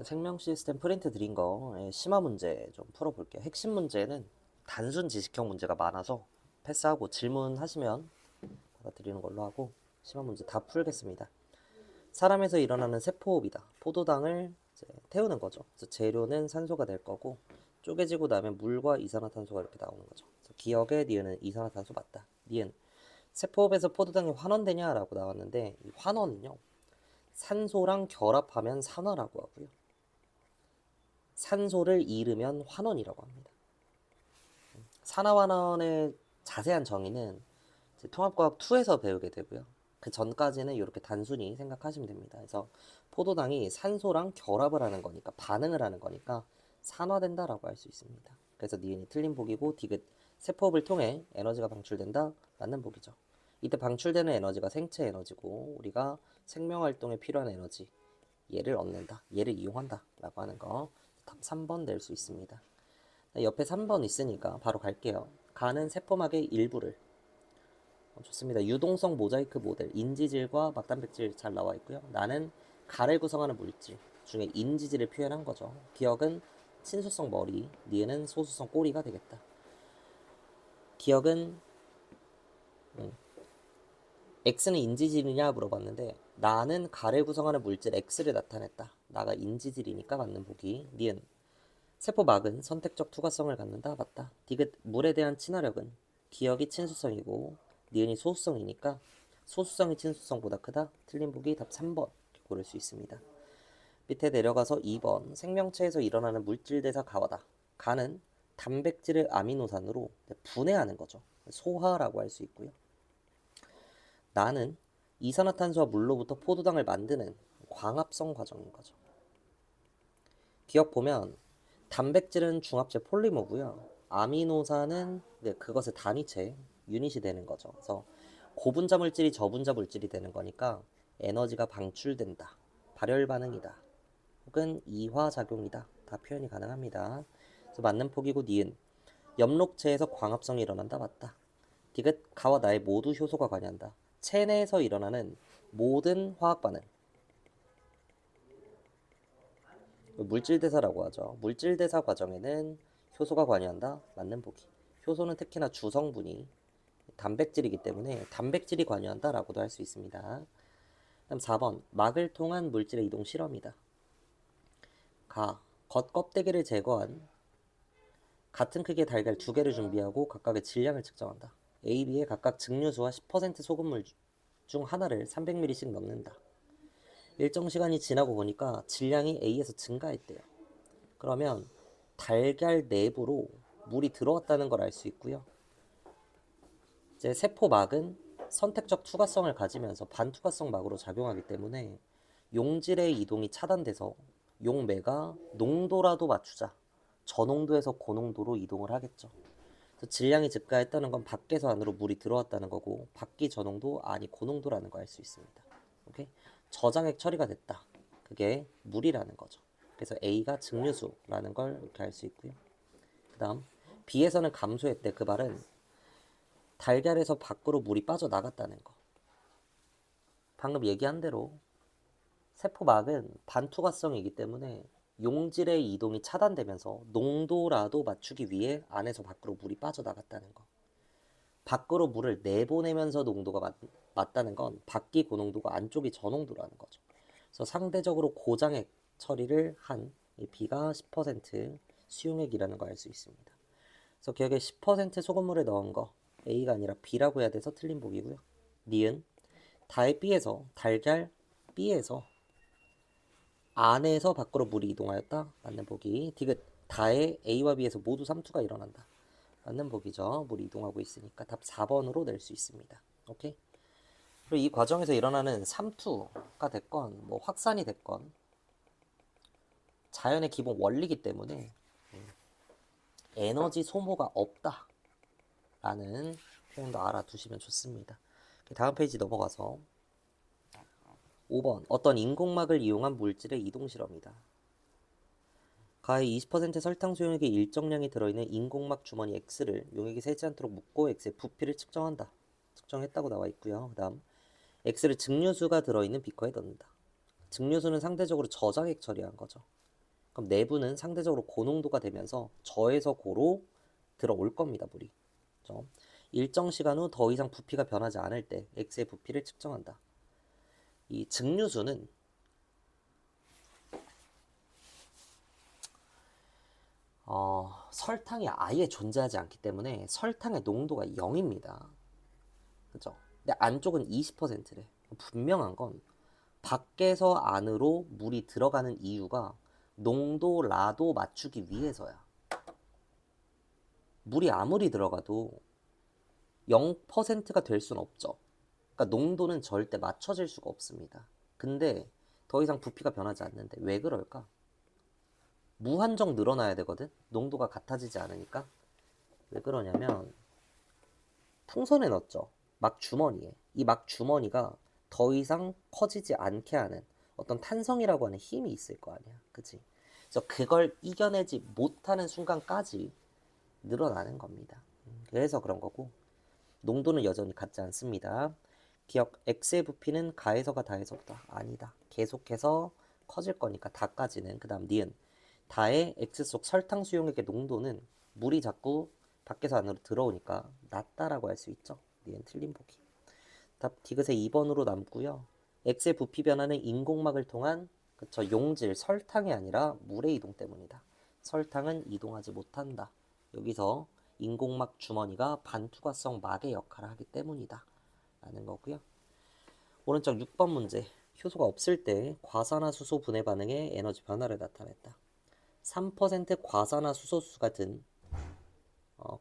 생명 시스템 프린트 드린 거 심화 문제 좀 풀어볼게요. 핵심 문제는 단순 지식형 문제가 많아서 패스하고 질문하시면 받아드리는 걸로 하고 심화 문제 다 풀겠습니다. 사람에서 일어나는 세포호흡이다. 포도당을 이제 태우는 거죠. 그래서 재료는 산소가 될 거고 쪼개지고 나면 물과 이산화탄소가 이렇게 나오는 거죠. 그래서 기억에 니은은 이산화탄소 맞다. 니은 세포호흡에서 포도당이 환원되냐라고 나왔는데 이 환원은요 산소랑 결합하면 산화라고 하고요. 산소를 잃으면 환원이라고 합니다. 산화환원의 자세한 정의는 통합과학 2에서 배우게 되고요. 그 전까지는 이렇게 단순히 생각하시면 됩니다. 그래서 포도당이 산소랑 결합을 하는 거니까 반응을 하는 거니까 산화된다라고 할 수 있습니다. 그래서 니은이 틀린 복이고 디귿 세포흡을 통해 에너지가 방출된다 맞는 복이죠. 이때 방출되는 에너지가 생체 에너지고 우리가 생명 활동에 필요한 에너지 얘를 얻는다, 얘를 이용한다 라고 하는 거 답 3번 낼 수 있습니다. 옆에 3번 있으니까 바로 갈게요. 가는 세포막의 일부를 좋습니다. 유동성 모자이크 모델 인지질과 막단백질 잘 나와 있고요. 나는 가를 구성하는 물질 중에 인지질을 표현한 거죠. 기억은 친수성 머리, 니은은 소수성 꼬리가 되겠다. 기억은 X는 인지질이냐 물어봤는데 나는 가를 구성하는 물질 X를 나타냈다. 나가 인지질이니까 맞는 보기. 니은 세포막은 선택적 투과성을 갖는다. 맞다. 디귿 물에 대한 친화력은 기억이 친수성이고 니은이 소수성이니까 소수성이 친수성보다 크다. 틀린 보기 답 3번 고를 수 있습니다. 밑에 내려가서 2번 생명체에서 일어나는 물질 대사 가화다. 가는 단백질을 아미노산으로 분해하는 거죠. 소화라고 할 수 있고요. 나는 이산화탄소와 물로부터 포도당을 만드는 광합성 과정인 거죠. 기억 보면 단백질은 중합체 폴리머고요. 아미노산은 그것의 단위체 유닛이 되는 거죠. 그래서 고분자 물질이 저분자 물질이 되는 거니까 에너지가 방출된다. 발열 반응이다. 혹은 이화 작용이다. 다 표현이 가능합니다. 그래서 맞는 폭이고 니은 엽록체에서 광합성이 일어난다. 맞다. 디귿 가와 나의 모두 효소가 관여한다. 체내에서 일어나는 모든 화학 반응 물질대사라고 하죠. 물질대사 과정에는 효소가 관여한다. 맞는 보기. 효소는 특히나 주성분이 단백질이기 때문에 단백질이 관여한다 라고도 할 수 있습니다. 그럼 4번 막을 통한 물질의 이동 실험이다. 겉 껍데기를 제거한 같은 크기의 달걀 2개를 준비하고 각각의 질량을 측정한다. A, B에 각각 증류수와 10% 소금물 중 하나를 300ml씩 넣는다. 일정 시간이 지나고 보니까 질량이 A에서 증가했대요. 그러면 달걀 내부로 물이 들어왔다는 걸 알 수 있고요. 이제 세포막은 선택적 투과성을 가지면서 반투과성 막으로 작용하기 때문에 용질의 이동이 차단돼서 용매가 농도라도 맞추자. 저농도에서 고농도로 이동을 하겠죠. 그래서 질량이 증가했다는 건 밖에서 안으로 물이 들어왔다는 거고 밖이 저농도 아니 고농도라는 거 알 수 있습니다. 오케이? 저장액 처리가 됐다. 그게 물이라는 거죠. 그래서 A가 증류수라는 걸 이렇게 알 수 있고요. 그 다음 B에서는 감소했대. 그 말은 달걀에서 밖으로 물이 빠져나갔다는 거. 방금 얘기한 대로 세포막은 반투과성이기 때문에 용질의 이동이 차단되면서 농도라도 맞추기 위해 안에서 밖으로 물이 빠져나갔다는 거. 밖으로 물을 내보내면서 농도가 맞다는 건 밖이 고농도가 안쪽이 저농도라는 거죠. 그래서 상대적으로 고장액 처리를 한 이 B가 10% 수용액이라는 거 알 수 있습니다. 그래서 기억에 10% 소금물에 넣은 거 A가 아니라 B라고 해야 돼서 틀린 복이고요. 니은 달 B에서 달걀 B에서 안에서 밖으로 물이 이동하였다. 맞는 복이. 디귿 다의 A와 B에서 모두 삼투가 일어난다. 맞는 복이죠. 물이 이동하고 있으니까 답 4번으로 낼 수 있습니다. 오케이? 그리고 이 과정에서 일어나는 삼투가 됐건 뭐 확산이 됐건 자연의 기본 원리이기 때문에 에너지 소모가 없다라는 표현도 알아두시면 좋습니다. 다음 페이지 넘어가서 5번 어떤 인공막을 이용한 물질의 이동 실험이다. 가의 20% 설탕 수용액에 일정량이 들어있는 인공막 주머니 X를 용액이 새지 않도록 묶고 X의 부피를 측정한다. 측정했다고 나와 있고요. 그 다음 X를 증류수가 들어있는 비커에 넣는다. 증류수는 상대적으로 저장액 처리한 거죠. 그럼 내부는 상대적으로 고농도가 되면서 저에서 고로 들어올 겁니다, 물이. 그렇죠? 일정 시간 후 더 이상 부피가 변하지 않을 때 X의 부피를 측정한다. 이 증류수는 설탕이 아예 존재하지 않기 때문에 설탕의 농도가 0입니다. 그죠? 근데 안쪽은 20%래. 분명한 건 밖에서 안으로 물이 들어가는 이유가 농도 라도 맞추기 위해서야. 물이 아무리 들어가도 0%가 될 수는 없죠. 그러니까 농도는 절대 맞춰질 수가 없습니다. 근데 더 이상 부피가 변하지 않는데 왜 그럴까? 무한정 늘어나야 되거든? 농도가 같아지지 않으니까. 왜 그러냐면 풍선에 넣었죠. 막 주머니에. 이 막 주머니가 더 이상 커지지 않게 하는 어떤 탄성이라고 하는 힘이 있을 거 아니야. 그치? 그래서 그걸 이겨내지 못하는 순간까지 늘어나는 겁니다. 그래서 그런 거고 농도는 여전히 같지 않습니다. 기억 X의 부피는 가에서가 다에서보다 아니다. 계속해서 커질 거니까 다까지는. 그 다음 니은 다의 X 속 설탕 수용액의 농도는 물이 자꾸 밖에서 안으로 들어오니까 낮다라고 할 수 있죠. 니은 틀린 보기. 답 디귿의 2번으로 남고요. X의 부피 변화는 인공막을 통한 그쵸 용질 설탕이 아니라 물의 이동 때문이다. 설탕은 이동하지 못한다. 여기서 인공막 주머니가 반투과성 막의 역할을 하기 때문이다. 라는 거고요. 오른쪽 6번 문제. 효소가 없을 때 과산화수소 분해 반응의 에너지 변화를 나타냈다. 3% 과산화수소수가 든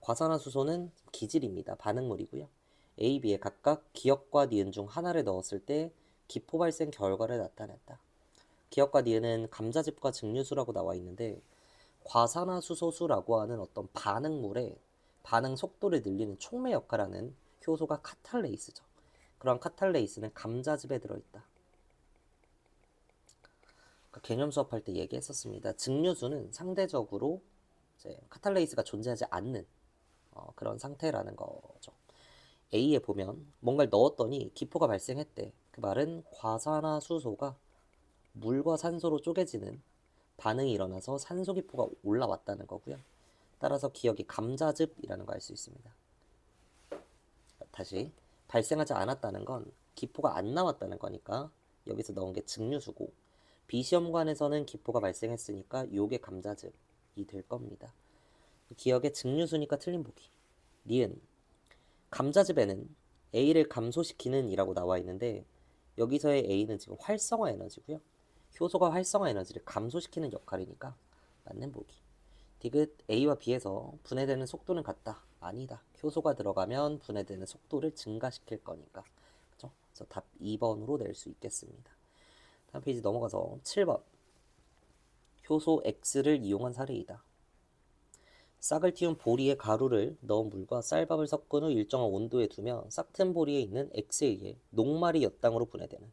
과산화수소는 기질입니다. 반응물이고요. A, B에 각각 기역과 니은 중 하나를 넣었을 때 기포 발생 결과를 나타냈다. 기역과 니은은 감자즙과 증류수라고 나와 있는데 과산화수소수라고 하는 어떤 반응물의 반응 속도를 늘리는 촉매 역할을 하는 효소가 카탈레이스죠. 그런 카탈레이스는 감자즙에 들어있다. 그러니까 개념 수업할 때 얘기했었습니다. 증류수는 상대적으로 이제 카탈레이스가 존재하지 않는 그런 상태라는 거죠. A에 보면 뭔가를 넣었더니 기포가 발생했대. 그 말은 과산화수소가 물과 산소로 쪼개지는 반응이 일어나서 산소 기포가 올라왔다는 거고요. 따라서 기억이 감자즙이라는 걸 알 수 있습니다. 다시 발생하지 않았다는 건 기포가 안 나왔다는 거니까 여기서 넣은 게 증류수고 비시험관에서는 기포가 발생했으니까 요게 감자즙이 될 겁니다. 기억의 증류수니까 틀린 보기. 니은 감자즙에는 A를 감소시키는 이라고 나와 있는데 여기서의 A는 지금 활성화 에너지고요. 효소가 활성화 에너지를 감소시키는 역할이니까 맞는 보기. 디귿 A와 B에서 분해되는 속도는 같다. 아니다. 효소가 들어가면 분해되는 속도를 증가시킬 거니까. 그죠? 그래서 답 2번으로 낼 수 있겠습니다. 다음 페이지 넘어가서 7번. 효소 X를 이용한 사례이다. 싹을 틔운 보리에 가루를 넣은 물과 쌀밥을 섞은 후 일정한 온도에 두면 싹튼 보리에 있는 X에 의해 녹말이 엿당으로 분해되는,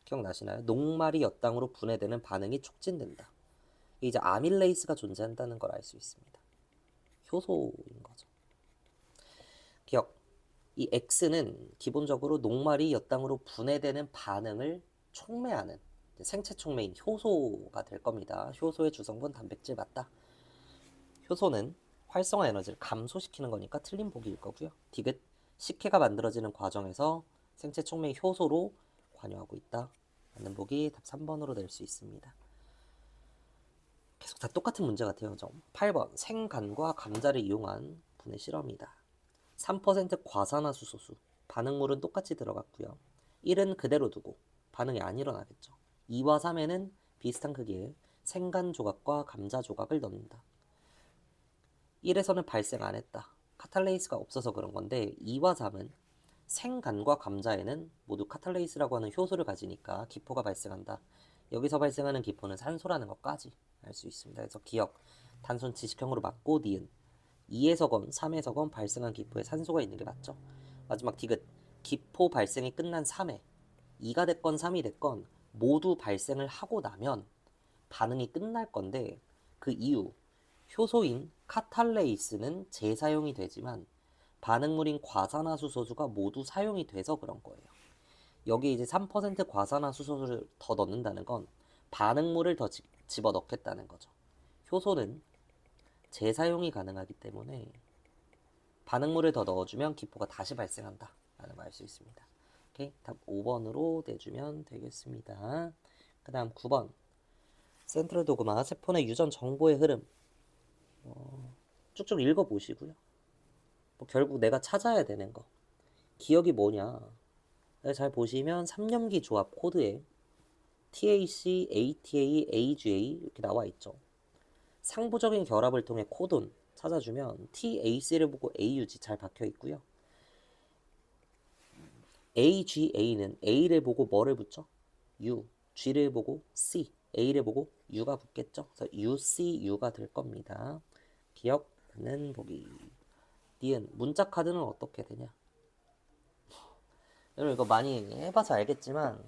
기억나시나요? 녹말이 엿당으로 분해되는 반응이 촉진된다. 이제 아밀레이스가 존재한다는 걸 알 수 있습니다. 효소인 거죠. 기억. 이 X는 기본적으로 녹말이 엿당으로 분해되는 반응을 촉매하는 생체 촉매인 효소가 될 겁니다. 효소의 주성분 단백질 맞다. 효소는 활성화 에너지를 감소시키는 거니까 틀린 보기일 거고요. 디귿 식혜가 만들어지는 과정에서 생체 촉매 효소로 관여하고 있다. 맞는 보기 답 3번으로 낼 수 있습니다. 계속 다 똑같은 문제 같아요. 8번 생간과 감자를 이용한 분해 실험이다. 3% 과산화수소수 반응물은 똑같이 들어갔고요. 1은 그대로 두고 반응이 안 일어나겠죠. 2와 3에는 비슷한 크기의 생간 조각과 감자 조각을 넣는다. 1에서는 발생 안 했다. 카탈레이스가 없어서 그런 건데 2와 3은 생간과 감자에는 모두 카탈레이스라고 하는 효소를 가지니까 기포가 발생한다. 여기서 발생하는 기포는 산소라는 것까지 알 수 있습니다. 그래서 기억, 단순 지식형으로 맞고 니은 2에서건 3에서건 발생한 기포에 산소가 있는 게 맞죠. 마지막 디귿, 기포 발생이 끝난 3회 2가 됐건 3이 됐건 모두 발생을 하고 나면 반응이 끝날 건데 그 이유 효소인 카탈레이스는 재사용이 되지만 반응물인 과산화수소수가 모두 사용이 돼서 그런 거예요. 여기 이제 3% 과산화수소를 더 넣는다는 건 반응물을 더 집어넣겠다는 거죠. 효소는 재사용이 가능하기 때문에 반응물을 더 넣어주면 기포가 다시 발생한다 라는 걸 알 수 있습니다. 오케이? 답 5번으로 내주면 되겠습니다. 그 다음 9번 센트럴 도그마 세포 내 유전 정보의 흐름 쭉쭉 읽어보시고요. 결국 내가 찾아야 되는 거 기억이 뭐냐, 잘 보시면 3염기 조합 코드에 TAC, ATA, AGA 이렇게 나와 있죠. 상부적인 결합을 통해 코돈 찾아주면 TAC를 보고 AUG 잘 박혀 있고요. AGA는 A를 보고 뭐를 붙죠? U, G를 보고 C, A를 보고 U가 붙겠죠. 그래서 UCU가 될 겁니다. 기억하는 보기. 니은 문자 카드는 어떻게 되냐? 여러분 이거 많이 해봐서 알겠지만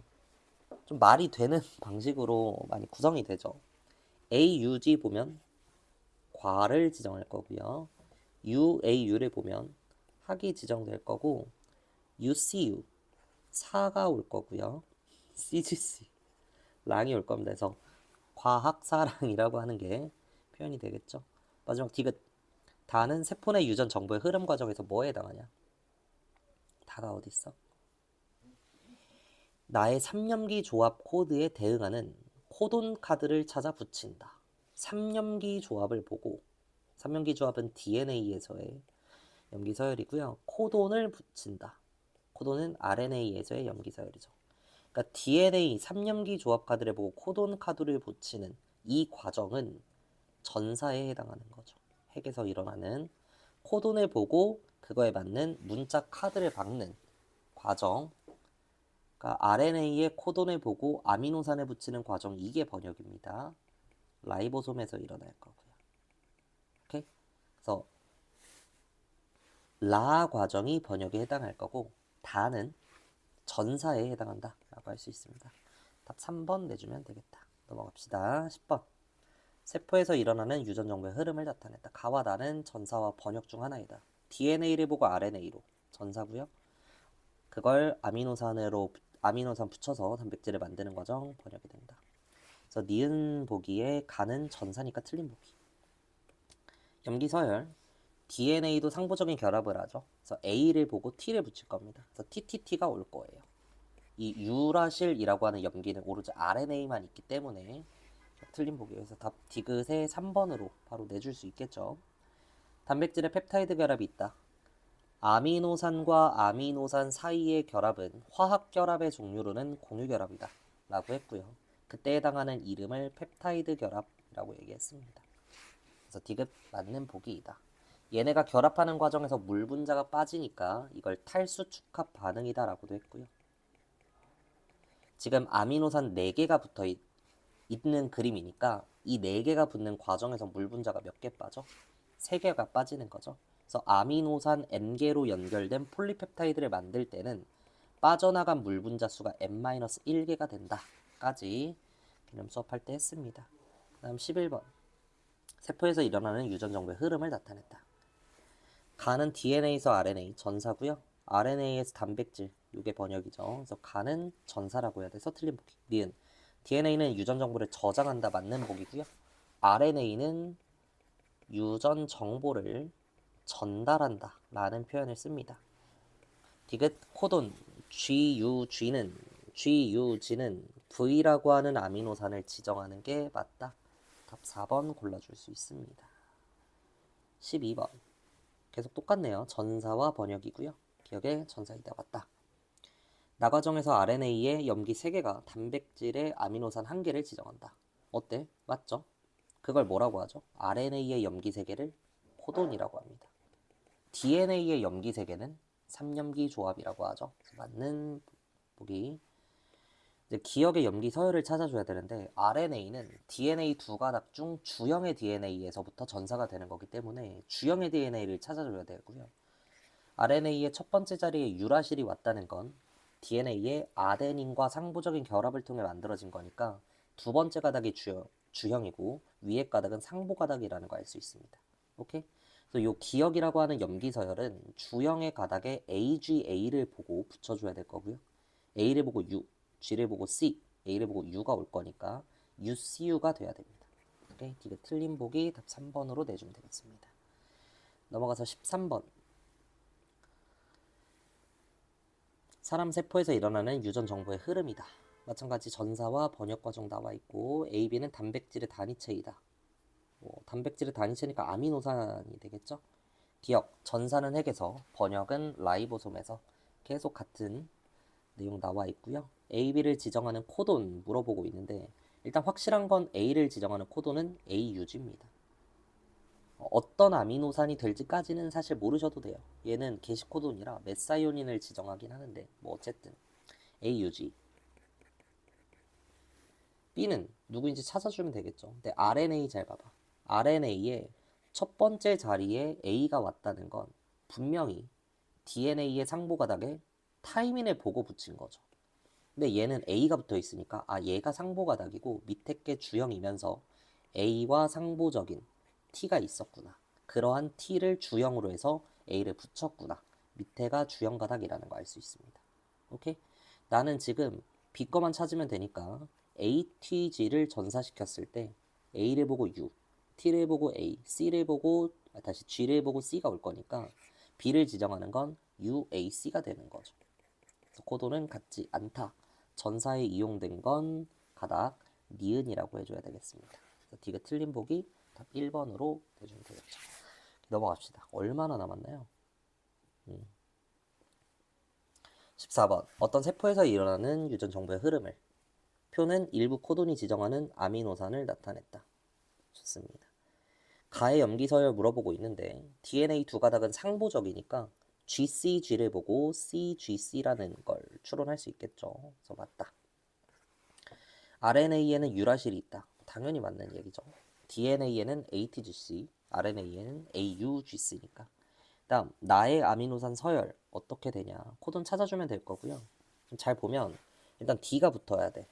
좀 말이 되는 방식으로 많이 구성이 되죠. AUG 보면 과를 지정할 거고요. UAU를 보면 학이 지정될 거고 UCU 사가 올 거고요. CGC 랑이 올 겁니다. 그래서 과학사랑이라고 하는 게 표현이 되겠죠. 마지막 디귿 다는 세포 내 유전 정보의 흐름 과정에서 뭐에 해당하냐? 다가 어디 있어? 나의 3염기 조합 코드에 대응하는 코돈 카드를 찾아 붙인다. 3염기 조합을 보고 3염기 조합은 DNA에서의 염기 서열이고요. 코돈을 붙인다. 코돈은 RNA에서의 염기 서열이죠. 그러니까 DNA 3염기 조합 카드를 보고 코돈 카드를 붙이는 이 과정은 전사에 해당하는 거죠. 핵에서 일어나는 코돈을 보고 그거에 맞는 문자 카드를 박는 과정. 그러니까 RNA의 코돈을 보고 아미노산을 붙이는 과정, 이게 번역입니다. 라이보솜에서 일어날 거고요. 오케이? 그래서 라 과정이 번역에 해당할 거고 다는 전사에 해당한다 라고 할 수 있습니다. 답 3번 내주면 되겠다. 넘어갑시다. 10번 세포에서 일어나는 유전 정보의 흐름을 나타냈다. 가와 나는 전사와 번역 중 하나이다. DNA를 보고 RNA로 전사고요. 그걸 아미노산 붙여서 단백질을 만드는 과정 번역이 된다. 그래서 니은 보기에 가는 전사니까 틀린 보기. 염기 서열 DNA도 상부적인 결합을 하죠. 그래서 A를 보고 T를 붙일 겁니다. 그래서 TTT가 올 거예요. 이 유라실이라고 하는 염기는 오로지 RNA만 있기 때문에 틀린 보기에서 답 디귿의 3번으로 바로 내줄 수 있겠죠. 단백질에 펩타이드 결합이 있다. 아미노산과 아미노산 사이의 결합은 화학 결합의 종류로는 공유 결합이다 라고 했고요. 그때 해당하는 이름을 펩타이드 결합이라고 얘기했습니다. 그래서 디귿 맞는 보기이다. 얘네가 결합하는 과정에서 물 분자가 빠지니까 이걸 탈수 축합 반응이다 라고도 했고요. 지금 아미노산 4개가 붙어 있는 그림이니까 이 4개가 붙는 과정에서 물 분자가 몇 개 빠져? 3개가 빠지는 거죠. 그래서 아미노산 N개로 연결된 폴리펩타이드를 만들 때는 빠져나간 물 분자 수가 N-1개가 된다까지 개념 수업할 때 했습니다. 그 다음 11번 세포에서 일어나는 유전 정보의 흐름을 나타냈다. 가는 DNA에서 RNA 전사고요. RNA에서 단백질, 이게 번역이죠. 그래서 가는 전사라고 해야 돼서 틀린 보기. 니은 DNA는 유전 정보를 저장한다 맞는 보기고요. RNA는 유전 정보를 전달한다 라는 표현을 씁니다. 디귿 코돈 GUG는 V라고 하는 아미노산을 지정하는 게 맞다. 답 4번 골라줄 수 있습니다. 12번 계속 똑같네요. 전사와 번역이고요. 기억에 전사이다 맞다. 나과정에서 RNA의 염기 3개가 단백질의 아미노산 1개를 지정한다. 어때? 맞죠? 그걸 뭐라고 하죠? RNA의 염기 3개를 코돈이라고 합니다. DNA의 염기 3개는 3염기 조합이라고 하죠. 맞는 보기. 이제 기억의 염기 서열을 찾아줘야 되는데 RNA는 DNA 2가닥 중 주형의 DNA에서부터 전사가 되는 거기 때문에 주형의 DNA를 찾아줘야 되고요. RNA의 첫 번째 자리에 유라실이 왔다는 건 DNA의 아데닌과 상부적인 결합을 통해 만들어진 거니까 두 번째 가닥이 주형이고 위에 가닥은 상부 가닥이라는 거 알 수 있습니다. 오케이? 그래서 요 기억이라고 하는 염기 서열은 주형의 가닥에 AGA를 보고 붙여줘야 될 거고요. A를 보고 U, G를 보고 C, A를 보고 U가 올 거니까 UCU가 돼야 됩니다. 오케이? 이거 틀린 보기 답 3번으로 내주면 되겠습니다. 넘어가서 13번. 사람 세포에서 일어나는 유전 정보의 흐름이다. 마찬가지 전사와 번역 과정 나와 있고 AB는 단백질의 단위체이다. 단백질의 단위체니까 아미노산이 되겠죠? 기억, 전사는 핵에서, 번역은 라이보솜에서 계속 같은 내용 나와 있고요. AB를 지정하는 코돈 물어보고 있는데 일단 확실한 건 A를 지정하는 코돈은 AUG입니다. 어떤 아미노산이 될지까지는 사실 모르셔도 돼요. 얘는 게시 코돈이라 메사이오닌을 지정하긴 하는데 뭐 어쨌든 AUG. B는 누구인지 찾아주면 되겠죠. 근데 RNA 잘 봐봐. RNA의 첫 번째 자리에 A가 왔다는 건 분명히 DNA의 상보가닥에 타이민을 보고 붙인 거죠. 근데 얘는 A가 붙어 있으니까 얘가 상보가닥이고 밑에 게 주형이면서 A와 상보적인 T가 있었구나. 그러한 T를 주형으로 해서 A를 붙였구나. 밑에가 주형 가닥이라는 거 알 수 있습니다. 오케이? 나는 지금 B 거만 찾으면 되니까 ATG를 전사시켰을 때 A를 보고 U, T를 보고 A, C를 보고 다시 G를 보고 C가 올 거니까 B를 지정하는 건 UAC가 되는 거죠. 그래서 코도는 같지 않다. 전사에 이용된 건 가닥 니은이라고 해줘야 되겠습니다. 그래서 D가 틀린 보기 답 1번으로 해주면 되겠죠. 넘어갑시다. 얼마나 남았나요? 14번. 어떤 세포에서 일어나는 유전 정보의 흐름을. 표는 일부 코돈이 지정하는 아미노산을 나타냈다. 좋습니다. 가의 염기서열 물어보고 있는데 DNA 두 가닥은 상보적이니까 GCG를 보고 CGC라는 걸 추론할 수 있겠죠. 그래서 맞다. RNA에는 유라실이 있다. 당연히 맞는 얘기죠. DNA에는 ATGC, RNA에는 AUGC니까. 다음 나의 아미노산 서열 어떻게 되냐. 코돈 찾아주면 될 거고요. 잘 보면 일단 D가 붙어야 돼.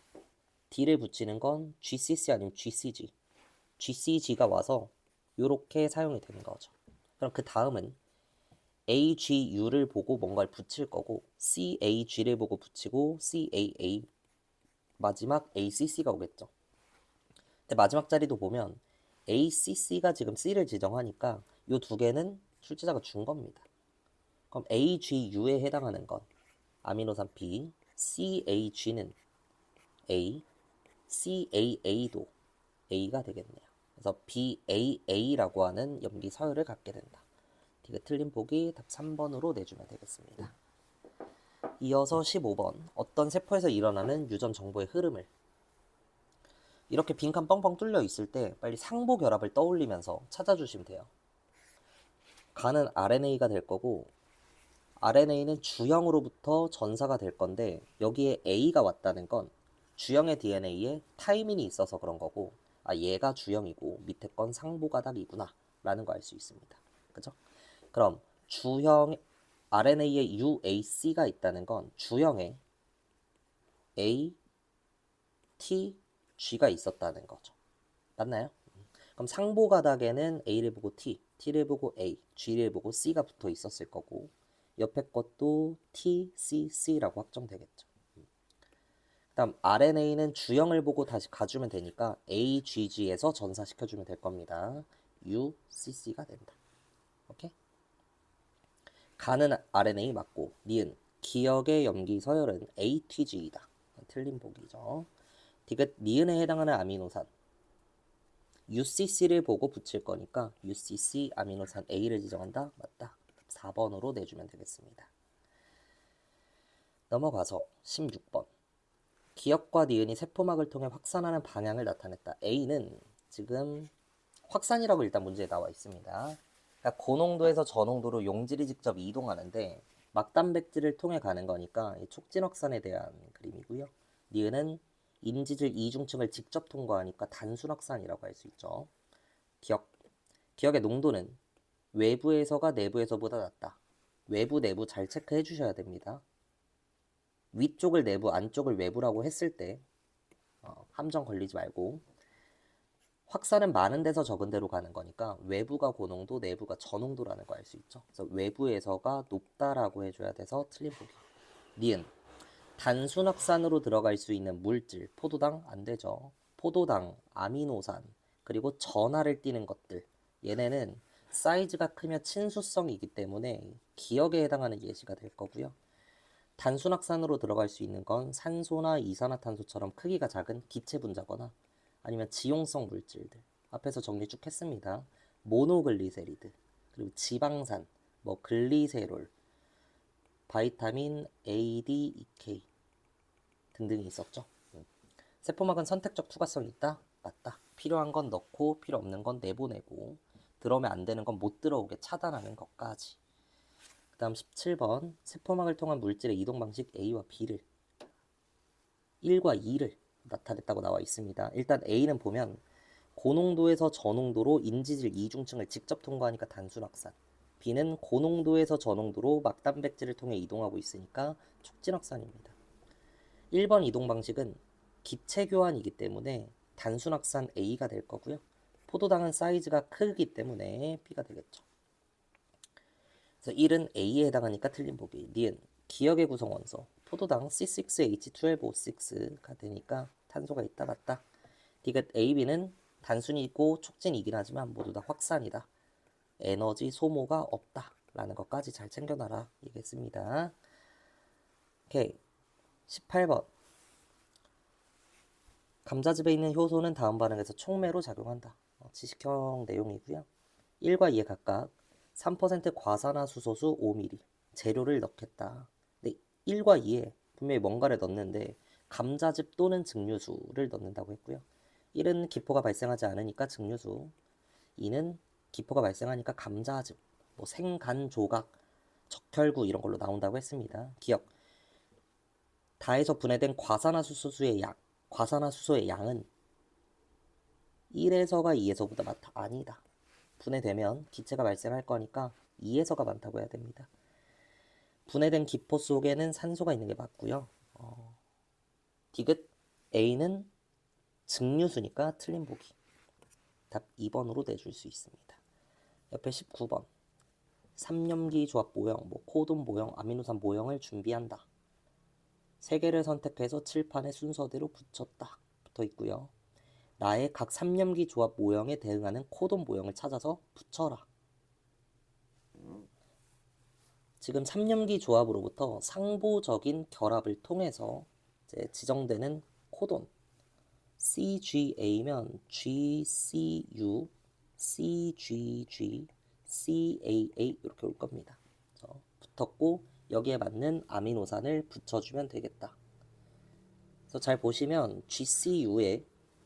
D를 붙이는 건 GCC 아니면 GCG. GCG가 와서 이렇게 사용이 되는 거죠. 그럼 그 다음은 AGU를 보고 뭔가를 붙일 거고 CAG를 보고 붙이고 CAA 마지막 ACC가 오겠죠. 근데 마지막 자리도 보면 ACC가 지금 C를 지정하니까 이 두 개는 출제자가 준 겁니다. 그럼 AGU에 해당하는 건 아미노산 B, CAG는 A, CAA도 A가 되겠네요. 그래서 BAA라고 하는 염기 서열을 갖게 된다. 이게 틀린 보기 답 3번으로 내주면 되겠습니다. 이어서 15번. 어떤 세포에서 일어나는 유전 정보의 흐름을. 이렇게 빈칸 뻥뻥 뚫려 있을 때 빨리 상보 결합을 떠올리면서 찾아주시면 돼요. 가는 RNA가 될 거고 RNA는 주형으로부터 전사가 될 건데 여기에 A가 왔다는 건 주형의 DNA에 타이밍이 있어서 그런 거고 얘가 주형이고 밑에 건 상보가닥이구나 라는 거 알 수 있습니다. 그죠? 그럼 주형 RNA에 UAC가 있다는 건 주형에 A, T, G가 있었다는 거죠. 맞나요? 그럼 상보가닥에는 A를 보고 T, T를 보고 A, G를 보고 C가 붙어 있었을 거고 옆에 것도 T, C, C라고 확정되겠죠. 다음 RNA는 주형을 보고 다시 가주면 되니까 AGG에서 전사시켜주면 될 겁니다. UCC가 된다. 오케이? 가는 RNA 맞고 니은 기억의 염기 서열은 ATG이다. 틀린 보기죠. 디귿 니은에 해당하는 아미노산 UCC를 보고 붙일 거니까 UCC 아미노산 A를 지정한다. 맞다. 4번으로 내주면 되겠습니다. 넘어가서 16번. 기억과 니은이 세포막을 통해 확산하는 방향을 나타냈다. A는 지금 확산이라고 일단 문제에 나와 있습니다. 그러니까 고농도에서 저농도로 용질이 직접 이동하는데 막단백질을 통해 가는 거니까 촉진 확산에 대한 그림이고요. 니은은 인지질 이중층을 직접 통과하니까 단순 확산이라고 할 수 있죠. 기억의 농도는 외부에서가 내부에서보다 낮다. 외부 내부 잘 체크해 주셔야 됩니다. 위쪽을 내부 안쪽을 외부라고 했을 때 함정 걸리지 말고 확산은 많은 데서 적은 데로 가는 거니까 외부가 고농도 내부가 저농도라는 거 알 수 있죠. 그래서 외부에서가 높다라고 해줘야 돼서 틀린 보기. 니은 단순 확산으로 들어갈 수 있는 물질, 포도당 안 되죠. 포도당, 아미노산, 그리고 전하를 띠는 것들. 얘네는 사이즈가 크며 친수성이기 때문에 기억에 해당하는 예시가 될 거고요. 단순 확산으로 들어갈 수 있는 건 산소나 이산화탄소처럼 크기가 작은 기체 분자거나 아니면 지용성 물질들. 앞에서 정리 쭉 했습니다. 모노글리세리드, 그리고 지방산, 뭐 글리세롤, 바이타민 A, D, EK 등등이 있었죠. 세포막은 선택적 투과성이 있다? 맞다. 필요한 건 넣고 필요 없는 건 내보내고 들어오면 안 되는 건 못 들어오게 차단하는 것까지. 그 다음 17번 세포막을 통한 물질의 이동 방식 A와 B를 1과 2를 나타냈다고 나와 있습니다. 일단 A는 보면 고농도에서 저농도로 인지질 이중층을 직접 통과하니까 단순 확산. B는 고농도에서 저농도로 막단백질을 통해 이동하고 있으니까 촉진 확산입니다. 1번 이동 방식은 기체 교환이기 때문에 단순 확산 A가 될 거고요. 포도당은 사이즈가 크기 때문에 B가 되겠죠. 그래서 1은 A에 해당하니까 틀린 보기. 니은 기억의 구성 원소. 포도당 C6H12O6가 되니까 탄소가 있다 맞다. 디귿 A, B는 단순이고 촉진이긴 하지만 모두 다 확산이다. 에너지 소모가 없다 라는 것까지 잘 챙겨놔라 얘기했습니다. 오케이. 18번 감자즙에 있는 효소는 다음 반응에서 촉매로 작용한다. 지식형 내용이고요. 1과 2에 각각 3% 과산화수소수 5ml 재료를 넣겠다. 근데 1과 2에 분명히 뭔가를 넣는데 감자즙 또는 증류수를 넣는다고 했고요. 1은 기포가 발생하지 않으니까 증류수, 2는 기포가 발생하니까 감자즙, 뭐 생간 조각, 적혈구 이런 걸로 나온다고 했습니다. 기억. 다에서 분해된 과산화수소의 양은 1에서가 2에서보다 많다. 아니다. 분해되면 기체가 발생할 거니까 2에서가 많다고 해야 됩니다. 분해된 기포 속에는 산소가 있는 게 맞고요. 디귿 A는 증류수니까 틀린 보기. 답 2번으로 내줄 수 있습니다. 옆에 19번 3염기 조합 모형, 뭐 코돈 모형, 아미노산 모형을 준비한다. 3개를 선택해서 칠판에 순서대로 붙였다. 붙어 있고요. 나의 각 3염기 조합 모형에 대응하는 코돈 모형을 찾아서 붙여라. 지금 3염기 조합으로부터 상보적인 결합을 통해서 이제 지정되는 코돈 CGA면 GCU, CGG, CAA 이렇게 올 겁니다. 붙었고 여기에 맞는 아미노산을 붙여주면 되겠다. 그래서 잘 보시면 GCU에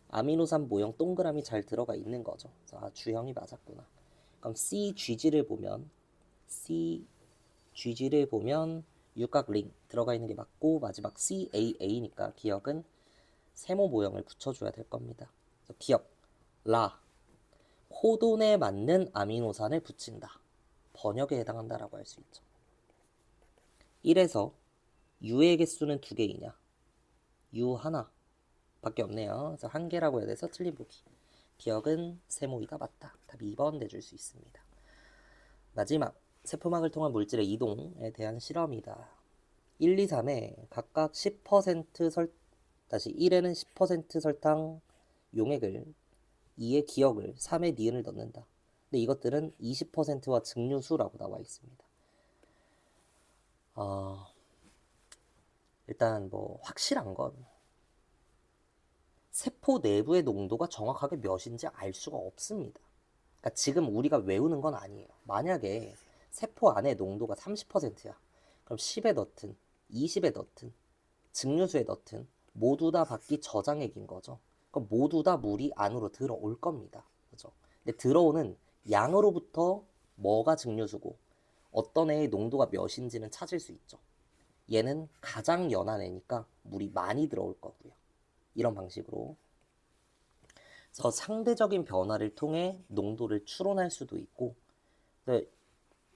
아미노산 모형 동그라미 잘 들어가 있는 거죠. 그래서 주형이 맞았구나. 그럼 CGG를 보면 육각 링 들어가 있는 게 맞고 마지막 CAA니까 기억은 세모 모형을 붙여줘야 될 겁니다. 그래서 기억, 라, 코돈에 맞는 아미노산을 붙인다. 번역에 해당한다라고 할 수 있죠. 1에서 U의 개수는 2개이냐? U 하나 밖에 없네요. 그래서 1개라고 해야 돼서 틀린 보기. 기억은 세모이다 맞다. 답 2번 내줄 수 있습니다. 마지막 세포막을 통한 물질의 이동에 대한 실험이다. 1, 2, 3에 각각 1에는 10% 설탕 용액을, 2에 기억을, 3에 니은을 넣는다. 근데 이것들은 20%와 증류수라고 나와 있습니다. 일단 뭐 확실한 건 세포 내부의 농도가 정확하게 몇인지 알 수가 없습니다. 그러니까 지금 우리가 외우는 건 아니에요. 만약에 세포 안에 농도가 30%야. 그럼 10에 넣든 20에 넣든 증류수에 넣든 모두 다 밖이 저장액인 거죠. 그럼 모두 다 물이 안으로 들어올 겁니다. 그죠? 근데 들어오는 양으로부터 뭐가 증류수고 어떤 애의 농도가 몇인지는 찾을 수 있죠. 얘는 가장 연한 애니까 물이 많이 들어올 거고요. 이런 방식으로. 그래서 상대적인 변화를 통해 농도를 추론할 수도 있고,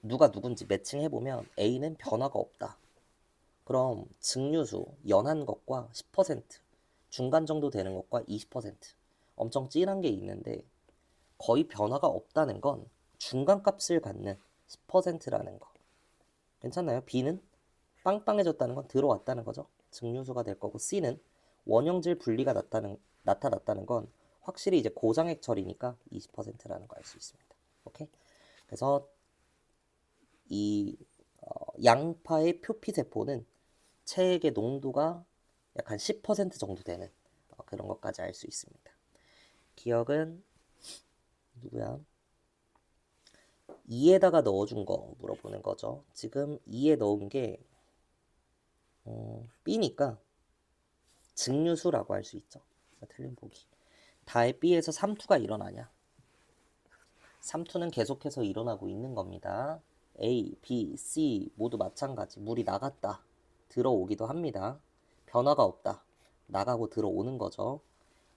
누가 누군지 매칭해보면 A는 변화가 없다. 그럼 증류수, 연한 것과 10%, 중간 정도 되는 것과 20%, 엄청 진한 게 있는데 거의 변화가 없다는 건 중간 값을 갖는 10%라는 거. 괜찮나요? B는 빵빵해졌다는 건 들어왔다는 거죠. 증류수가 될 거고, C는 원형질 분리가 나타났다는 건 확실히 이제 고장액 처리니까 20%라는 거 알 수 있습니다. 오케이? 그래서 이 양파의 표피세포는 체액의 농도가 약 한 10% 정도 되는 그런 것까지 알 수 있습니다. 기억은 누구야? 2에다가 넣어준 거 물어보는 거죠. 지금 2에 넣은 게 B니까 증류수라고 할 수 있죠. 틀린 보기. 다의 B에서 삼투가 일어나냐? 삼투는 계속해서 일어나고 있는 겁니다. A, B, C 모두 마찬가지. 물이 나갔다. 들어오기도 합니다. 변화가 없다. 나가고 들어오는 거죠.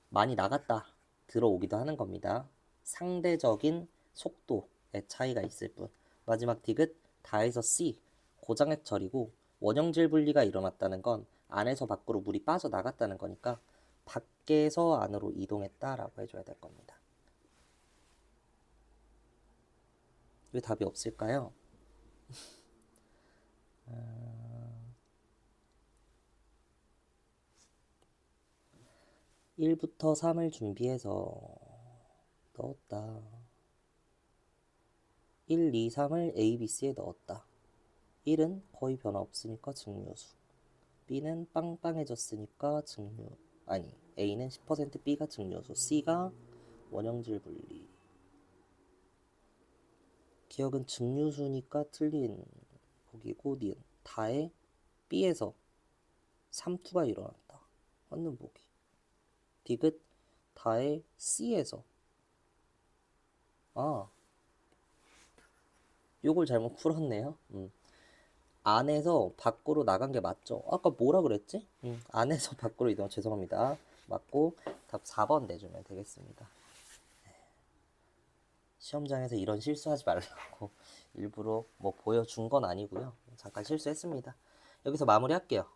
많이 나갔다. 들어오기도 하는 겁니다. 상대적인 속도의 차이가 있을 뿐. 마지막 디귿 다에서 C 고장액 처리고 원형질 분리가 일어났다는 건 안에서 밖으로 물이 빠져나갔다는 거니까 밖에서 안으로 이동했다라고 해줘야 될 겁니다. 왜 답이 없을까요? 1부터 3을 준비해서 넣었다. 1, 2, 3을 A, B, C에 넣었다. 1은 거의 변화 없으니까 증류수. B는 빵빵해졌으니까 A는 10% B가 증류수. C가 원형질 분리. 기억은 증류수니까 틀린 보기고, 니은 다에 B에서 삼투가 일어났다. 맞는 보기. 디귿 다에 C에서 요걸 잘못 풀었네요. 안에서 밖으로 나간 게 맞죠? 아까 뭐라 그랬지? 안에서 밖으로 이동. 죄송합니다. 맞고 답 4번 내주면 되겠습니다. 시험장에서 이런 실수하지 말라고 일부러 뭐 보여준 건 아니고요. 잠깐 실수했습니다. 여기서 마무리할게요.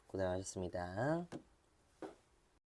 고생하셨습니다.